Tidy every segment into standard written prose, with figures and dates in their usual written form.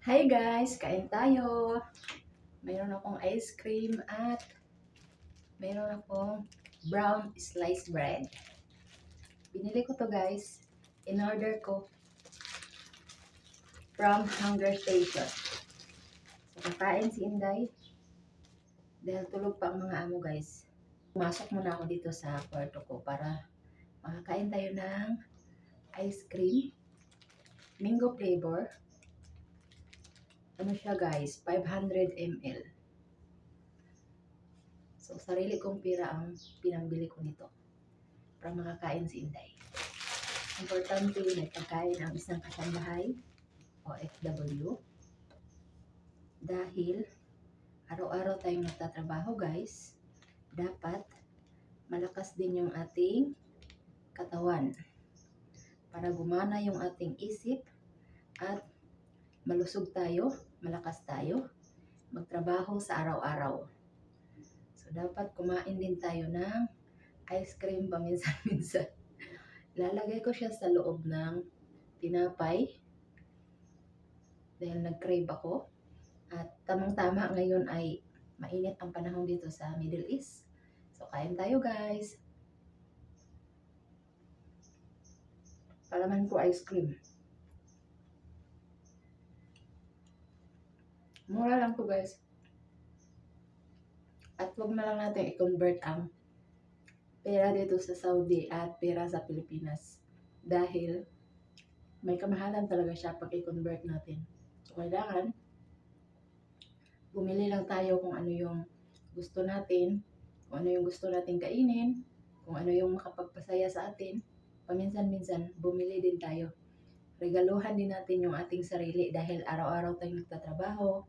Hi guys! Kain tayo! Mayroon akong ice cream at mayroon akong brown sliced bread. Binili ko to guys. In-order ko from Hunger Station. So kakain si Inday. Dahil tulog pa ang mga amo guys. Pumasok muna ako dito sa kwarto ko para makakain tayo ng ice cream. Mango flavor. Ano siya guys? 500 ml. So, sarili kong pira ang pinambili ko nito para makakain si Inday. Importante na pagkain ang isang kasambahay o FW dahil araw-araw tayong nagtatrabaho guys. Dapat malakas din yung ating katawan para gumana yung ating isip at malusog tayo, malakas tayo magtrabaho sa araw-araw. So, dapat kumain din tayo ng ice cream paminsan-minsan. Lalagay ko siya sa loob ng tinapay dahil nag-crave ako. At tamang-tama ngayon ay mainit ang panahon dito sa Middle East. So, kain tayo guys. Palaman ko ice cream. Mura lang to guys. At wag na lang natin i-convert ang pera dito sa Saudi at pera sa Pilipinas. Dahil may kamahalan talaga siya pag i-convert natin. So, kailangan bumili lang tayo kung ano yung gusto natin, kung ano yung gusto natin kainin, kung ano yung makapagpasaya sa atin. Paminsan-minsan, bumili din tayo. Regaluhan din natin yung ating sarili dahil araw-araw tayong nagtatrabaho,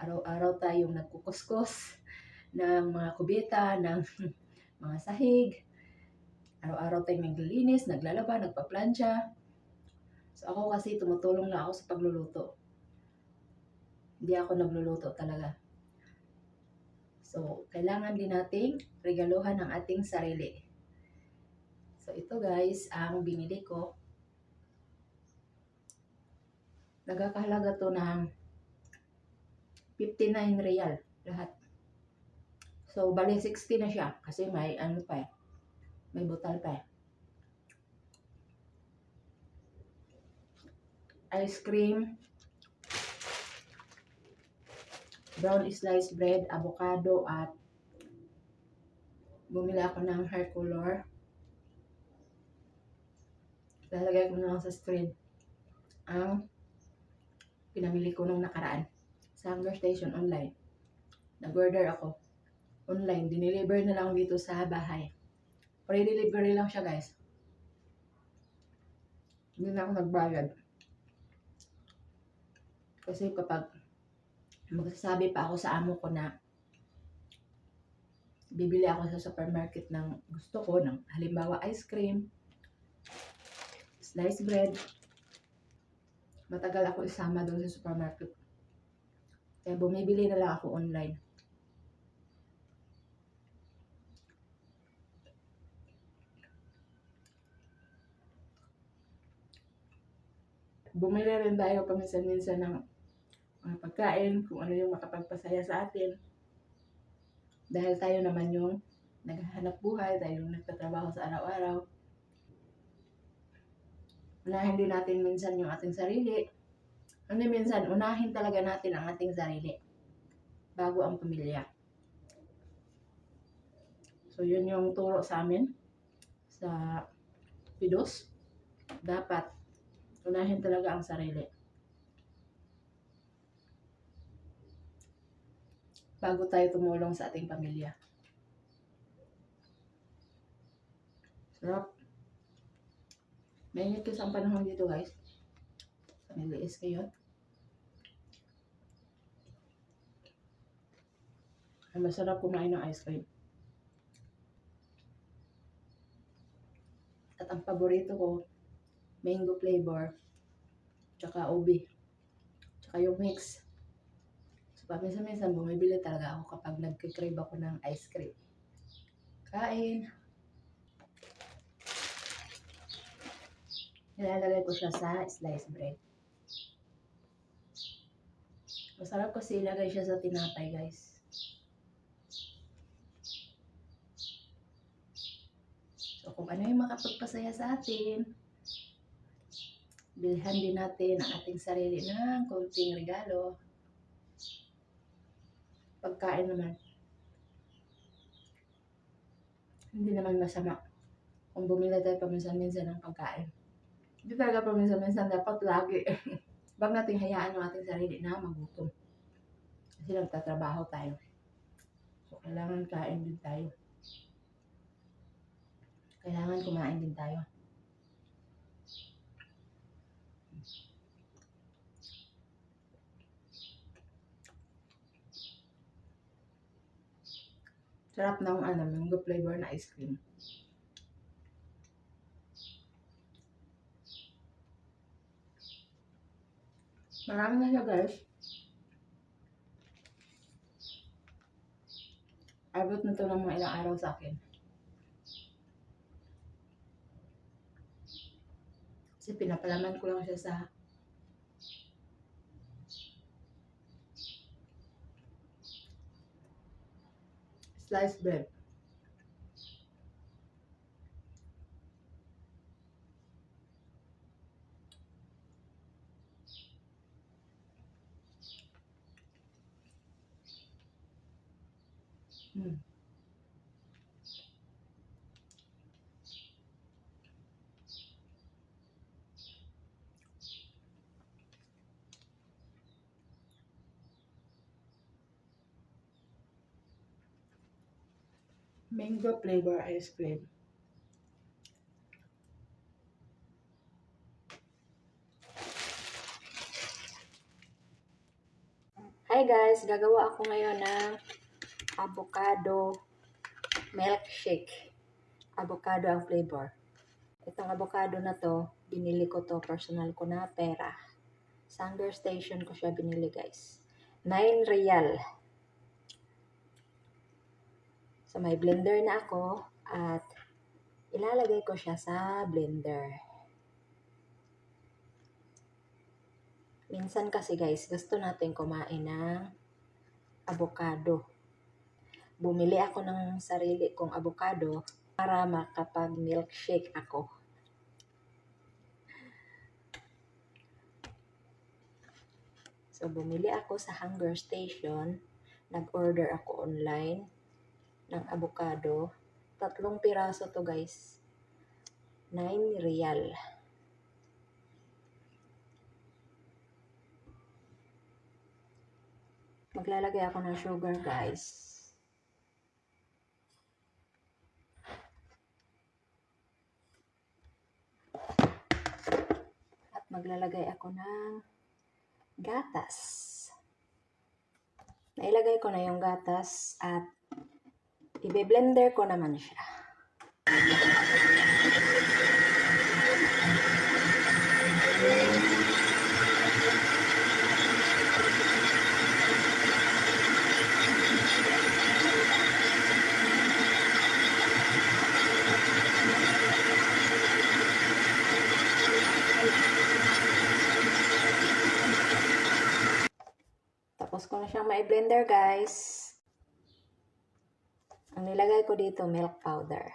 araw-araw tayong nagkukuskus ng mga kubeta, ng mga sahig, araw-araw tayong naglilinis, naglalaba, nagpaplansya. So ako kasi tumutulong lang ako sa pagluluto. Hindi ako nagluluto talaga. So, kailangan din nating regaluhan ang ating sarili. So, ito guys, ang binili ko. Nagkakahalaga to ng 59 real lahat. So, bali 60 na siya kasi may ano pa eh. May butal pa eh. Ice cream, brown sliced bread, avocado at bumili ako ng hair color. Lalagay ko na lang sa screen ang pinamili ko nung nakaraan sa Hunger Station online. Nag-order ako online. Dineliver na lang dito sa bahay. Free delivery lang siya guys. Hindi na ako nagbayad. Kasi kapag magsasabi pa ako sa amo ko na bibili ako sa supermarket ng gusto ko, ng halimbawa ice cream, sliced bread, matagal ako isama doon sa supermarket. Kaya bumibili na lang ako online. Bumili rin tayo paminsan-minsan ng mga pagkain, kung ano yung makapagpasaya sa atin. Dahil tayo naman yung naghahanap buhay, tayo yung nagtatrabaho sa araw-araw. Unahin din natin minsan yung ating sarili. Ano minsan, unahin talaga natin ang ating sarili bago ang pamilya. So, yun yung turo sa amin sa Pidos. Dapat unahin talaga ang sarili bago tayo tumulong sa ating pamilya. Sarap. Mainit kasi ang panahon dito guys. Sa Middle East ngayon. Ay masarap kumain ng ice cream. At ang paborito ko, mango flavor, tsaka ubi, tsaka yung mix. So, paminsan-minsan bumibili talaga ako kapag nagkikrave ako ng ice cream. Kain. Nilalagay ko siya sa sliced bread. Masarap kasi ilagay siya sa tinapay, guys. So, kung ano yung makapagpasaya sa atin, bilhan din natin ang ating sarili ng konting regalo. Pagkain naman, hindi naman masama kung bumili tayo paminsan-minsan ng pagkain. Hindi talaga paminsan-minsan, dapat lagi. Huwag nating hayaan yung ating sarili na magutom. Kasi nagtatrabaho tayo. So, kailangan kain din tayo. Kailangan kumain din tayo. Sarap ng mango flavor na ice cream. Marami na siya, guys. Abot na to ng mga ilang araw sa akin. Kasi pinapalaman ko lang siya sa sliced bread. Mango flavor ice cream. Hi guys, gagawa ako ngayon ng avocado milkshake. Avocado ang flavor. Itong avocado na to, binili ko to, personal ko na pera. Sa Hunger Station ko siya binili, guys. 9 real. So may blender na ako at ilalagay ko siya sa blender. Minsan kasi guys, gusto natin kumain ng avocado. Bumili ako ng sarili kong avocado para makapag-milkshake ako. So, bumili ako sa Hunger Station. Nag-order ako online ng avocado. 3 piraso to guys. 9 real. Maglalagay ako ng sugar guys. At maglalagay ako ng gatas. Nailagay ko na yung gatas at i-blender ko naman siya. Tapos ko na siyang mai-blender guys. Ang nilagay ko dito, milk powder.